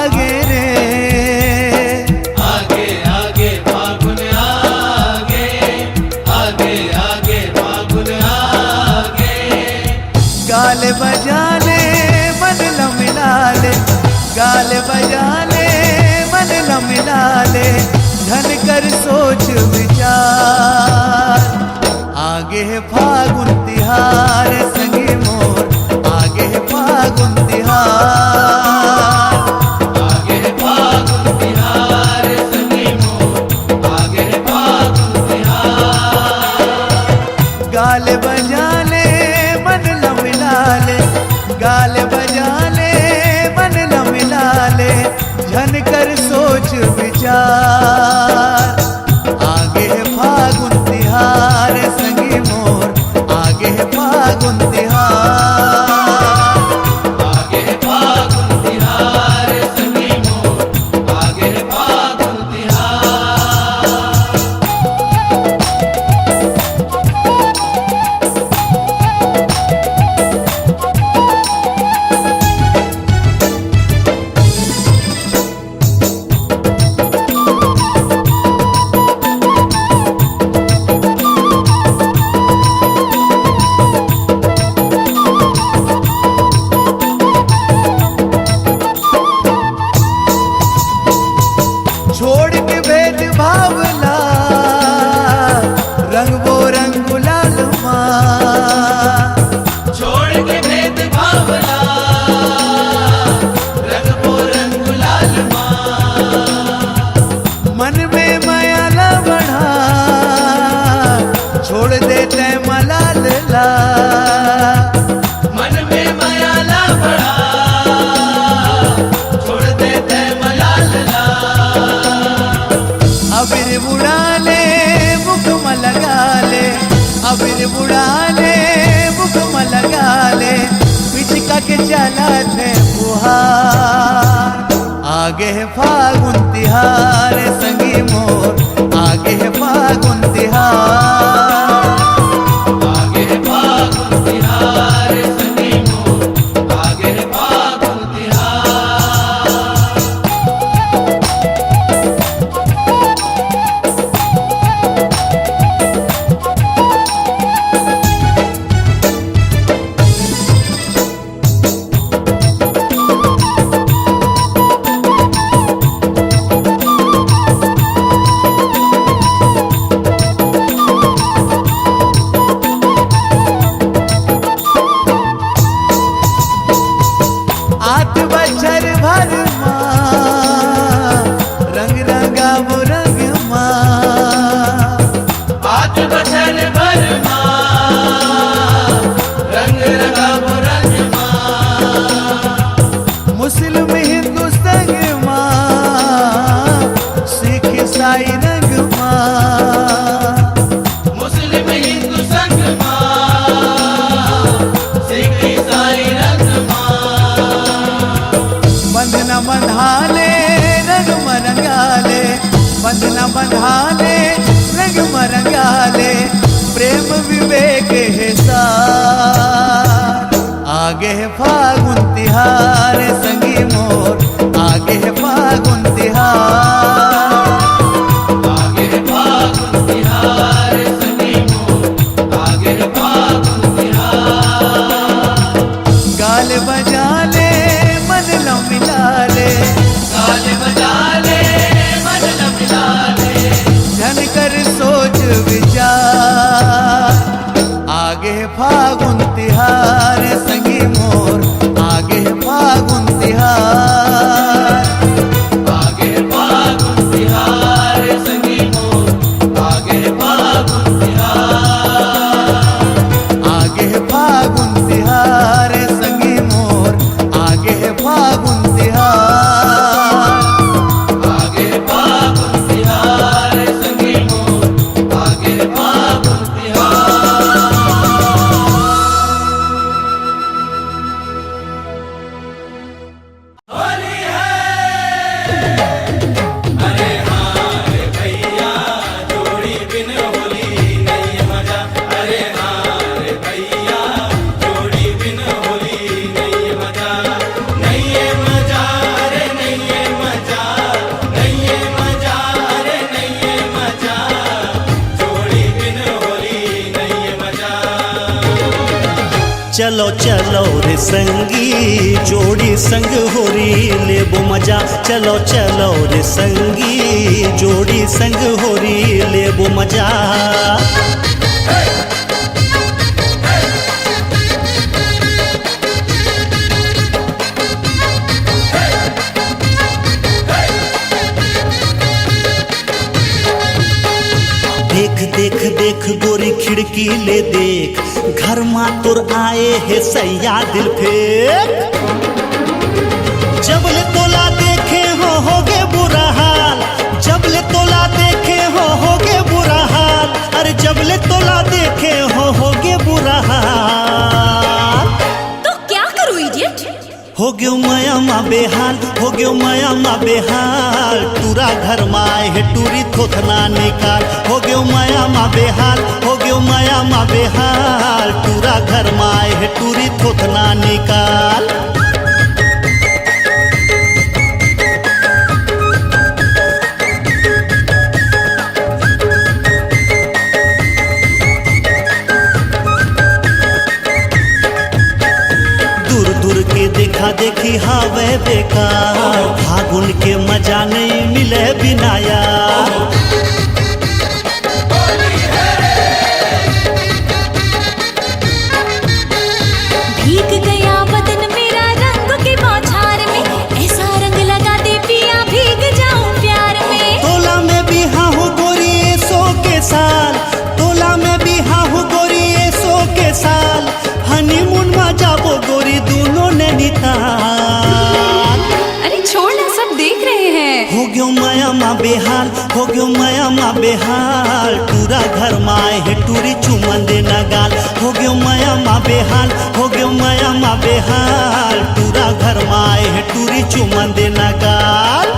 आगे रे, आगे आगे फागुन आगे, आगे आगे फागुन आगे। गाल बजा ले मन न मिला ले, गाल बजा ले मन न मिला ले, धन कर सोच विचार। आगे है फागुन तिहार संगी मोर, आगे है फागुन तिहार। आगे फागुन तिहार संगी मोर, आगे फागुन तिहार। गाल बजा ले मन न मिला ले, गाल बजा ले मन न मिला ले, झन कर सोच विचार। आगे है फागुन तिहार संगी मोर, आगे है फागुन तिहार। आगे फागुन तिहार संगी मोर, आगे फागुन तिहार। छोड़ के भेद भावना रंग वो रंग गुलाल माँ। छोड़ के भेद भावना रंग वो रंग गुलाल माँ। मन में माया ला बढ़ा, छोड़ देते मलाल ला। मन में माया ला बढ़ा, छोड़ देते मलाल ला। अबीर बुड़ा ले मुख में लगा ले, अबीर बुड़ा ले मुख में लगा ले, पिचका के चला थे फुहार। आगे है फागुन तिहार संगी मोर, आगे है फागुन तिहार। आगे फागुन तिहार संगी मोर, आगे फागुन तिहार। आठ बछर भर माँ, रंग रंगा वो रंग माँ। आठ बछर भर माँ, रंग रंगा वो रंग माँ। मुस्लिम हिंदू संग माँ, सिख ईसाई रंग माँ। मुस्लिम हिंदू संग माँ, सिख ईसाई रंग माँ। बंधना बंधाले रंग मरंगाले, बंधना बंधाले रंग मरंगाले, प्रेम विवेक है सार। आगे है फागुन तिहार संगी मोर, आगे है फागुन तिहार। आगे फागुन तिहार संगी मोर, आगे फागुन तिहार। गाल बजा ले मन न मिला ले, गाल बजा ले मन न मिला ले, झन कर सोच विचार। आगे है फागुन तिहार संगी मोर, आगे है फागुन तिहार। चलो रे संगी जोड़ी संग होरी लेबो मजा। चलो चलो रे संगी जोड़ी संग होरी लेबो मजा। देख देख देख गोरी खिड़की ले देख, घर मा तोर आए है सैया दिल फेंक। जब ले तोला देखे होगे बुरा हाल, जब ले तोला देखे होगे बुरा हाल। अरे जब ले तोला देखे होगे बुरा हाल। तो क्या करूं इडियट? हो गयो माया मा बेहाल, हो गयो माया मा बेहाल। टूरा घर माए है टूरी थोथना निकाल। हो गयो माया मा बेहाल, हो गयो माया मा बेहाल। टूरा घर माए है टूरी थोथना निकाल। देखा देखी हावे बेकार, फागुन के मजा नहीं मिले बिना यार। भीग गया बदन मेरा रंग की बौछार में, ऐसा रंग लगा दे पिया भीग जाऊं प्यार में। तोला में भी हाँ हो गोरी 100 के साल, तोला में भी हाँ हो गोरी 100 के साल। हनीमून में जाबो गोरी दोनों नैनीताल। अरे छोड़ ना, सब देख रहे हैं। हो गयो माया मा बेहाल, हो गयो माया मा बेहाल। टूरा घर माए है टूरी चुमन देना गाल। हो गयो माया मा बेहाल, हो गयो माया मा बेहाल। टूरा घर माए है टूरी चुमन देना गाल।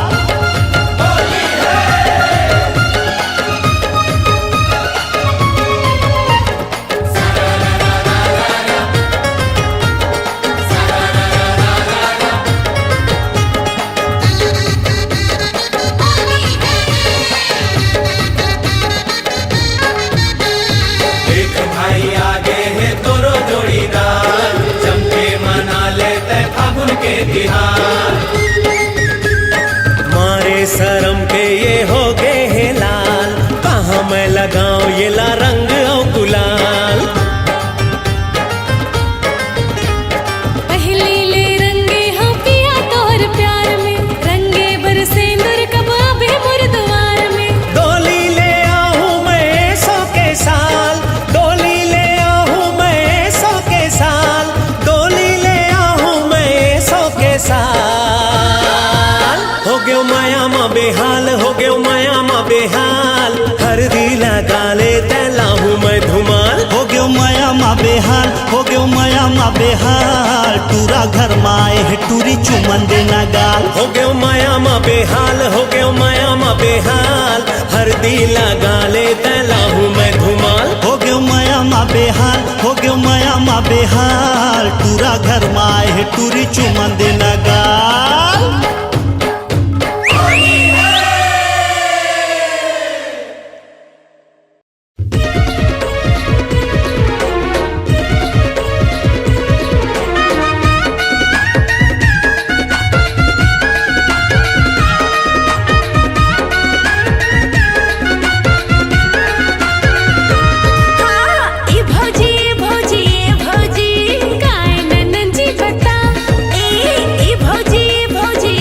मारे शर्म के ये हो गए है लाल, कहाँ मैं लगाऊं ये ला रंग और गुलाल। पहले ले रंगे हम पिया तोर प्यार में, रंगे बरसे नूर कब आवे मोर द्वार में। डोली ले आऊं मैं 100 के साल, डोली ले आऊं मैं 100 के साल। डोली ले आऊं मैं 100 के साल। हो गयो माया मा बेहाल, हो गयो माया मा बेहाल। हरदी लगा ले तैला हूँ मैं धुमाल। हो गयो माया मा बेहाल, हो गयो माया मा बेहाल। टूरा घर माए है टूरी चुमन देना गाल। हो गयो माया मा बेहाल, हो गयो माया मा बेहाल। हरदी लगा ले तैला हूँ मैं धुमाल। हो गयो माया मा बेहाल, हो गयो माया मा बेहाल। टूरा घर माए है टूरी चुमन देना गाल। भौजी भौजी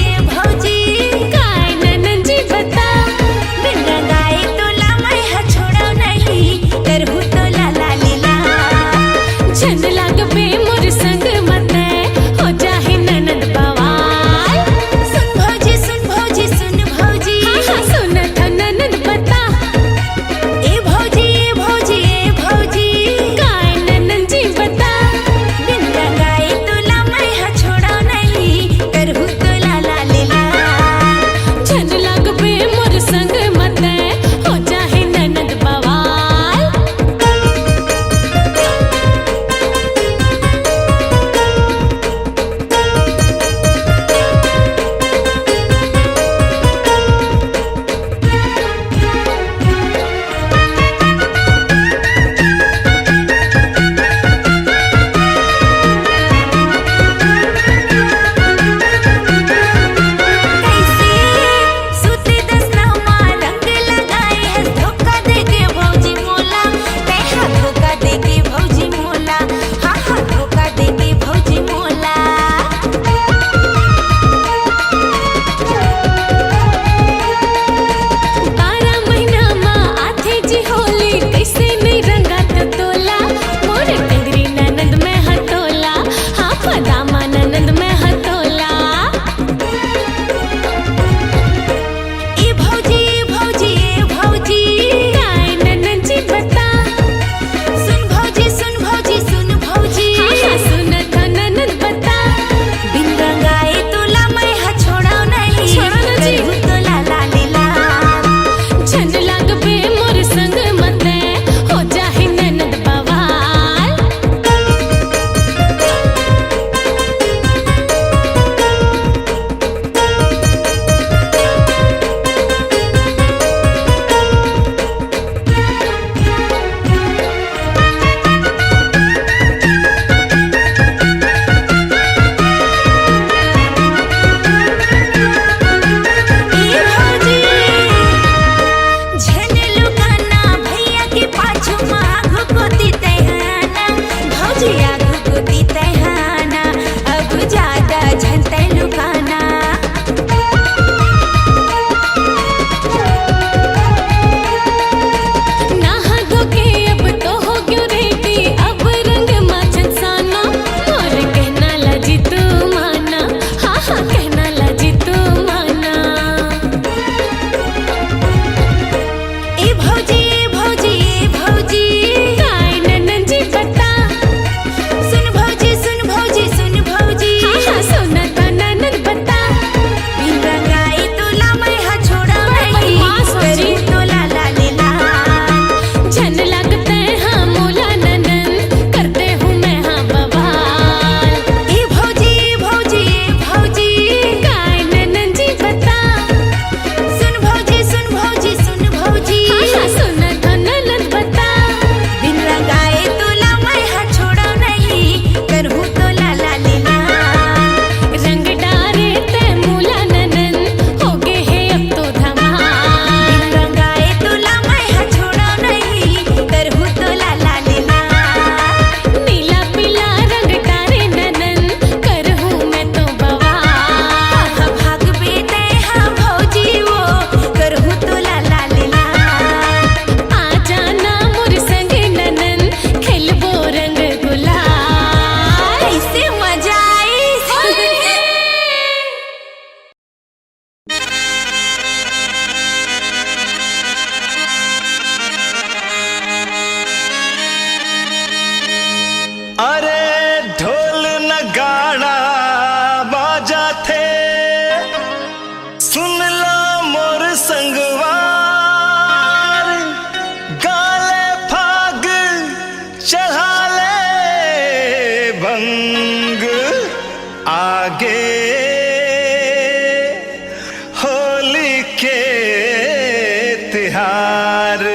बिहार।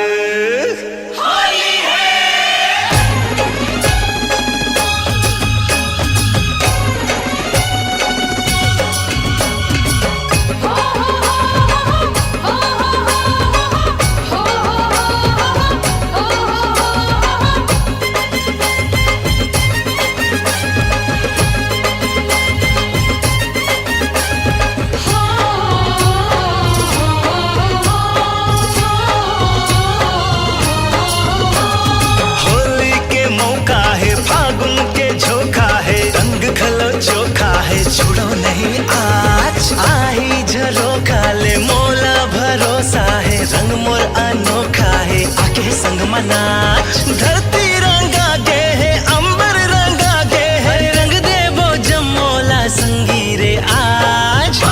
चोखा है छोड़ो नहीं आज, आई झरोखा ले मोला भरोसा है, रंग मोर अनोखा है आके संग मनाच। धरती रंगा गे है अंबर रंगा गे है, रंग देवो जमोला संगीरे आज।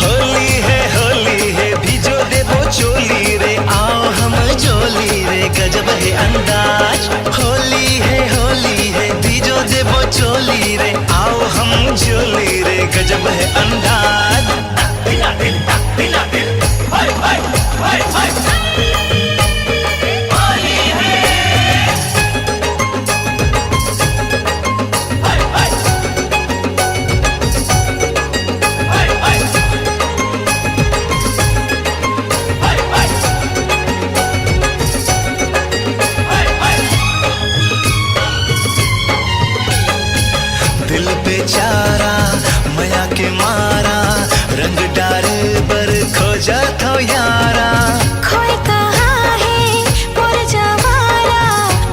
होली है भिजो देवो चोली रे, आओ हम जोली रे गजब है अंदाज। होली है भिजो देवो चोली रे, आओ हम जोली रे गजब है अंदाज। बिना दिल बिना दिल हाय हाय हाय हाय होली है हाय हाय हाय हाय हाय हाय हाय हाय। दिल बेचारा माया के मारा, रंग डारे बर खोजा थो यारा। खोए कहाँ है मोर जवारा,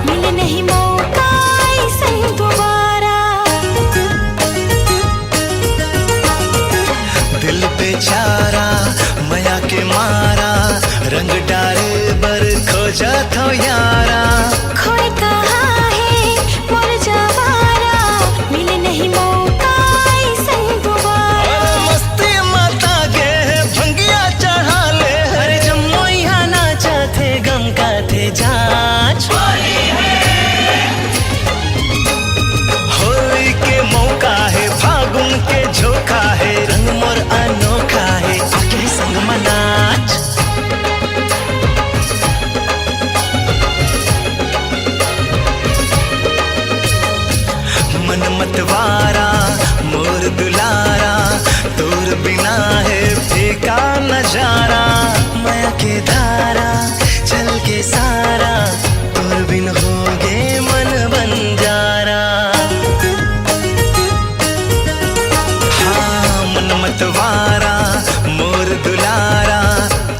मिले नहीं मौका ऐसे दोबारा। दिल बेचारा माया के मारा, रंग डारे बर खोजा थो यारा। खोए कहाँ है मोर जवारा, मिले नहीं मौका ऐसे दोबारा। और मस्ती माता गे है भंगिया चढ़ा ले, हरे जम्मो यहाँ नाचा थे गम का थे जांच। होली के मौका है फागुन के झोंका है, रंग मोर अनोखा है आके संग मनाच। मन मतवारा मोर दुलारा, तोर बिना है फीका नजारा। माया के धारा चल के सारा, तोर बिन होगे मन बंजारा। हाँ मन मतवारा मोर दुलारा,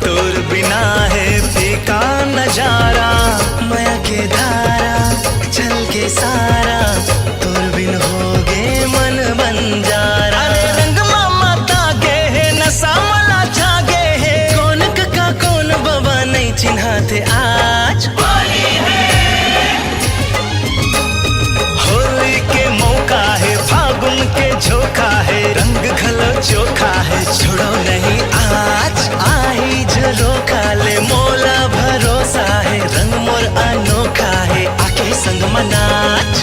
तोर बिना है फीका नजारा। माया के धारा चल के सारा, तोर बिन होगे मन बंजारा। अरे रंग मामा तागे है नशा मला जागे है, कौन कका कौन बाबा नहीं चिन्हाते आज। होली के मौका है फागुन के झोंका है, रंग घलो चोखा है छोड़ो नहीं आज। आई झरोखा ले मोला भरोसा है, रंग मोर अनोखा है आके संग मनाच।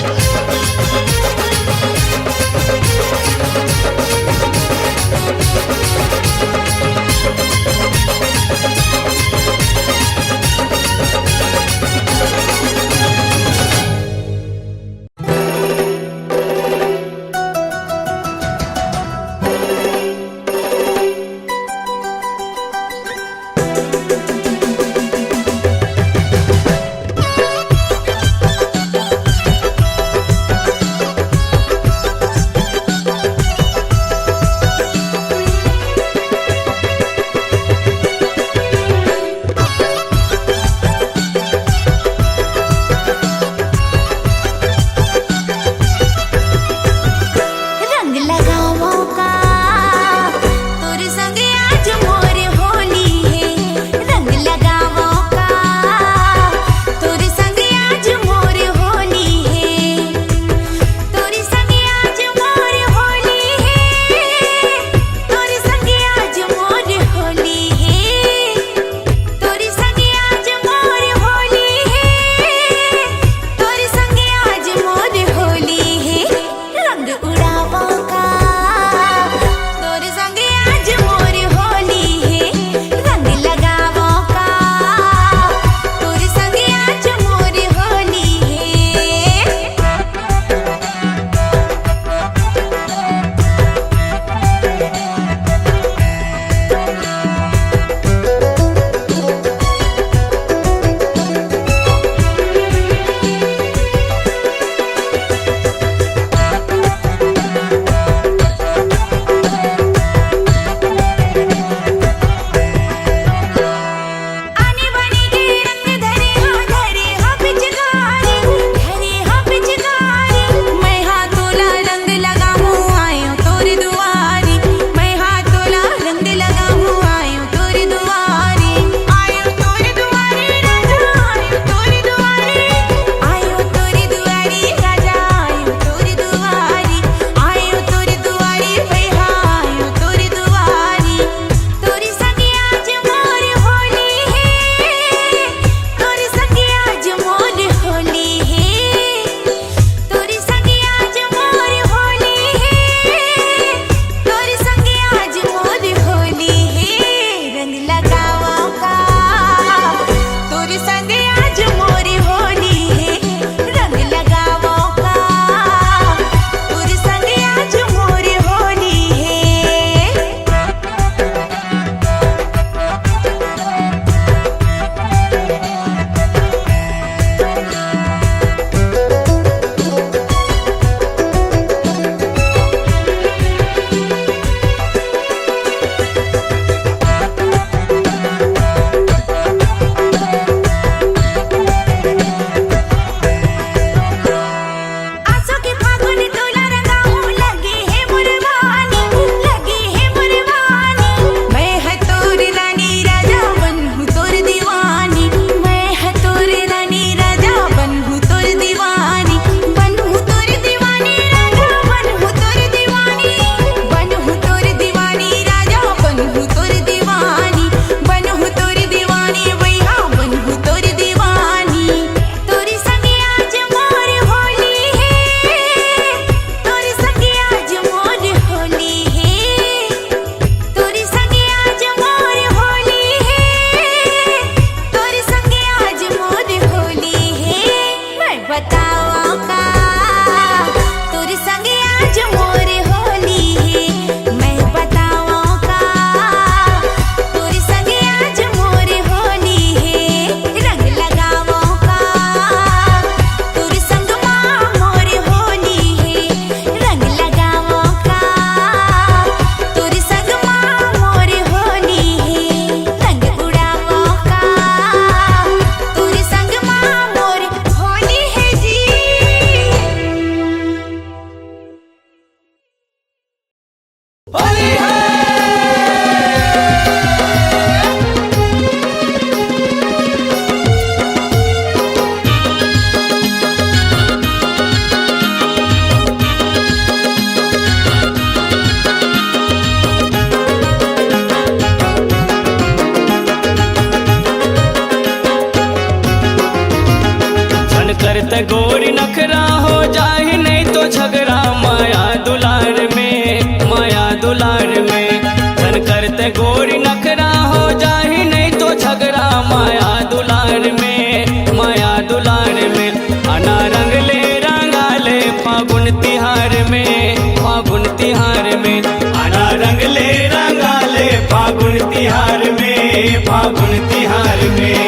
दुलार में धन करते गोरी नखरा हो जाही नहीं तो झगड़ा माया दुलार में माया दुलार में आना रंग ले रंगाले फागुन तिहार में फागुन तिहार में आना रंग ले रंगाले फागुन तिहार में फागुन तिहार में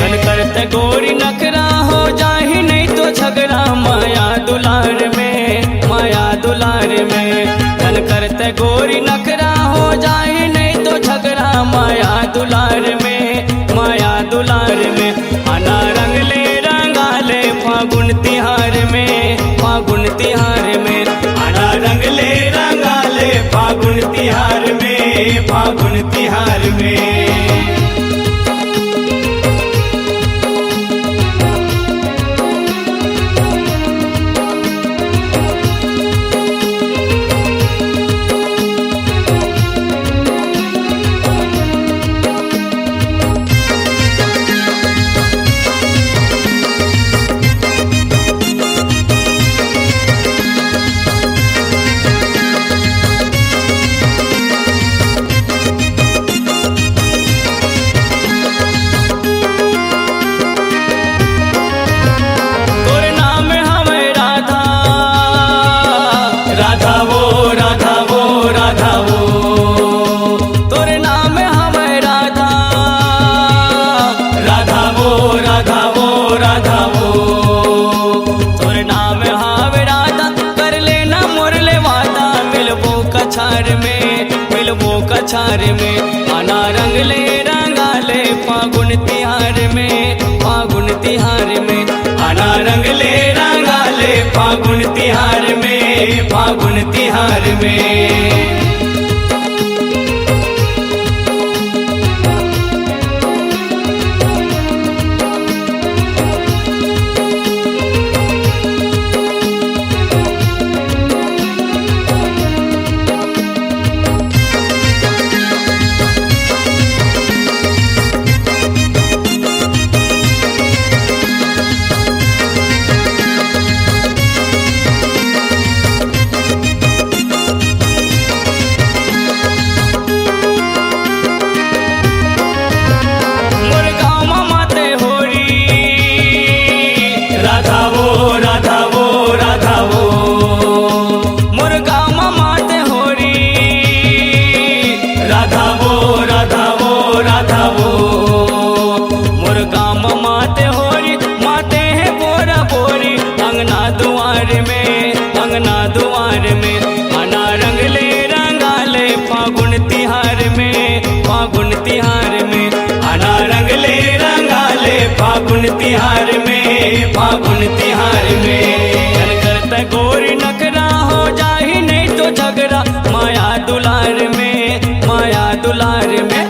धन करते गोरी नखरा हो जाही नहीं तो झगड़ा माया दुलार में माया दुलार में धन करते गोरी नखरा हो जाही नहीं तो झगड़ा माया दुलार में माया दुलार में आना रंग ले रंगाले फागुन तिहार में फागुन तिहार में आना रंग ले रंगाले फागुन तिहार में फागुन तिहार में कछार में आना रंग ले रंगाले फागुन तिहार में फागुन तिहार में आना रंग ले रंगाले फागुन तिहार में फागुन तिहार में फागुन तिहार में फागुन तिहार में धन करते गोरी नखरा हो जाही नहीं तो झगड़ा माया दुलार में माया दुलार में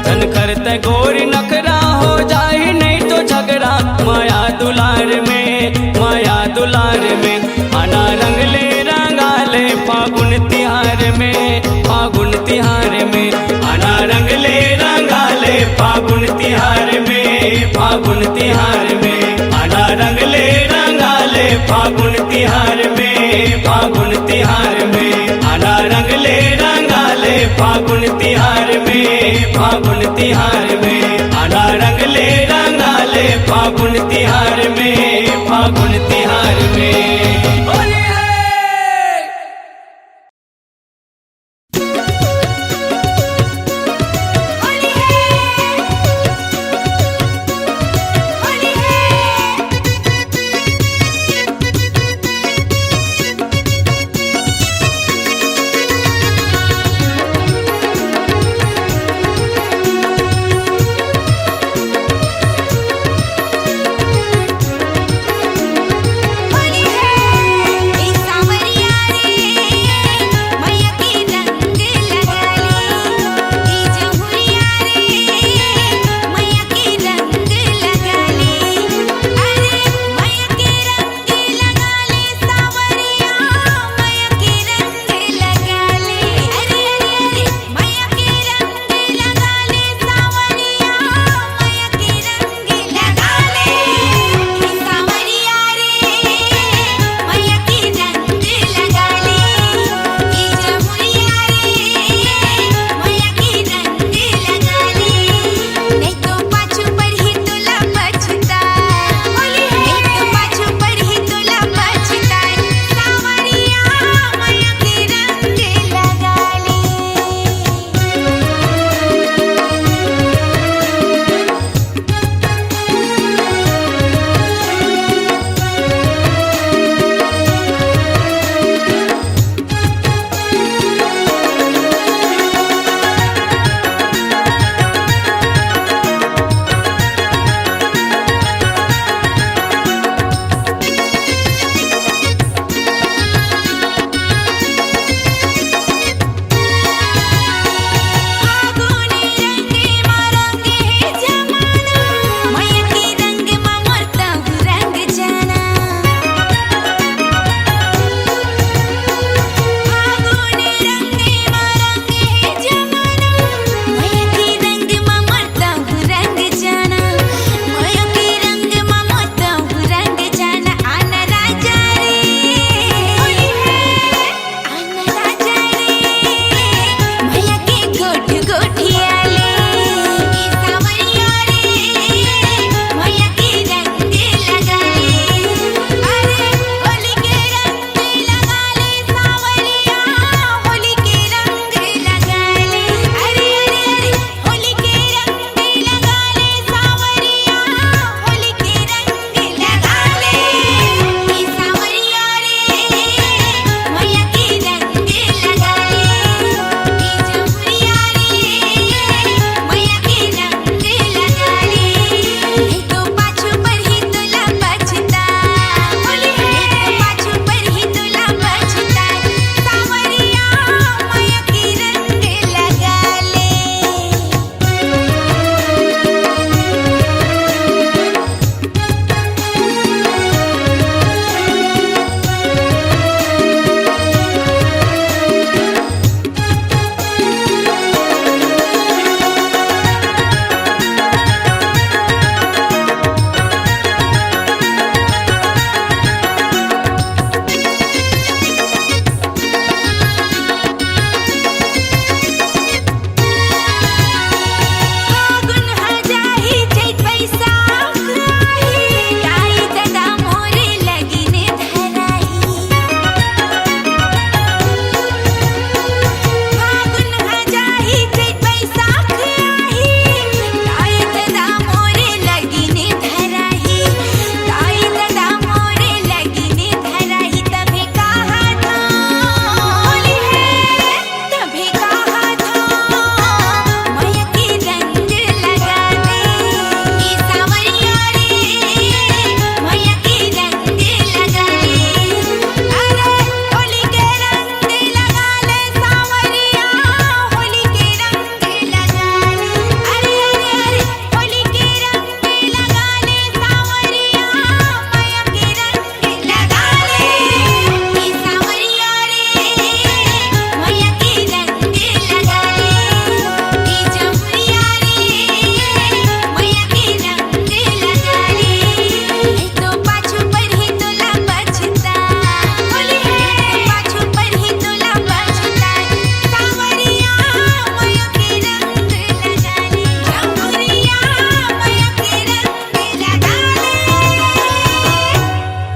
धन करते गोरी नखरा हो जाही नहीं तो झगड़ा माया दुलार में माया दुलार में आना रंग ले रंगाले फागुन तिहार में फागुन तिहार में आना रंग ले रंगाले फागुन तिहार में फागुन तिहार में आना रंग ले रंगाले फागुन तिहार में फागुन तिहार में आना रंग ले रंगाले फागुन तिहार में फागुन तिहार में आना रंग ले रंगाले फागुन